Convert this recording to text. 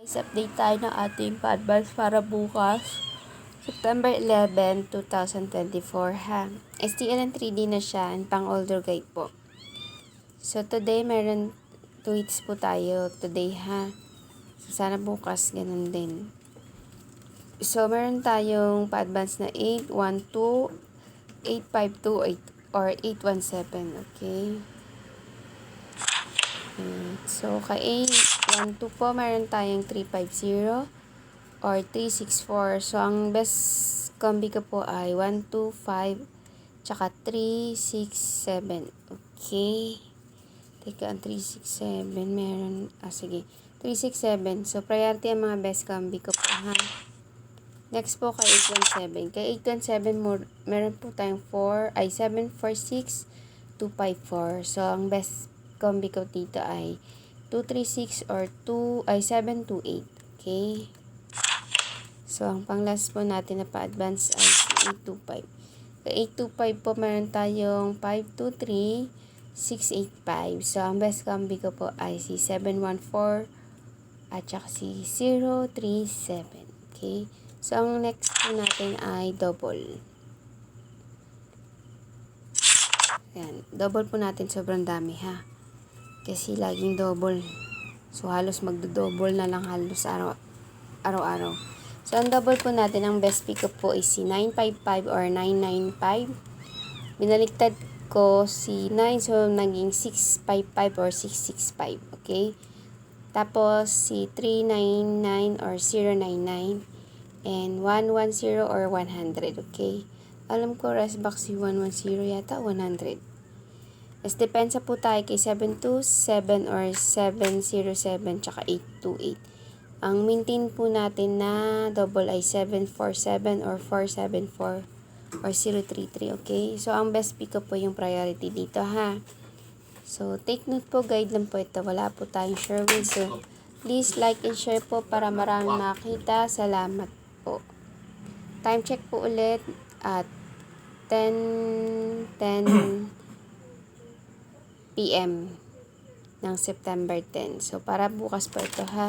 Guys, update tayo ng ating pa-advance para bukas, September 11, 2024 ha. STL and 3D na siya and pang older guide po. So today meron 2 hits po tayo today ha. So sana bukas ganun din. So meron tayong pa-advance na 812, 8528 or 817, okay? So, kay A12 po, meron tayong 350 or 364. So, ang best combi ko po ay 125 tsaka 367. Okay. Teka, ang 367 meron. Sige. 367. So, priority ang mga best combi ko po, ha. Next po, kay 817. Kay 817, meron po tayong 746, 254. So, ang best combi ko dito ay 236 or 728. Okay? So, ang pang last po natin na pa-advance ay si 825. Sa 825 po, meron tayong 523, 685. So, ang best combi ko po ay si 714 at saka si 037. Okay? So, ang next po natin ay double. Yan. Double po natin. Sobrang dami, ha? Kasi laging double. So, halos magdo-double na lang halos araw-araw. So, ang double po natin, ang best pick up po is si 955 or 995. Binaliktad ko si 9, so naging 655 or 665. Okay? Tapos, si 399 or 099 and 110 or 100. Okay? Alam ko, resbox si 110 yata, 100. As depensa po tayo kay 727 or 707 tsaka 828. Ang maintain po natin na double ay 747 or 474 or 033. Okay? So, ang best pick up po yung priority dito, ha? So, take note po, guide lang po ito. Wala po tayong sure win. So, please like and share po para maraming makita. Salamat po. Time check po ulit at 10 PM ng September 10. So, para bukas po ito, ha?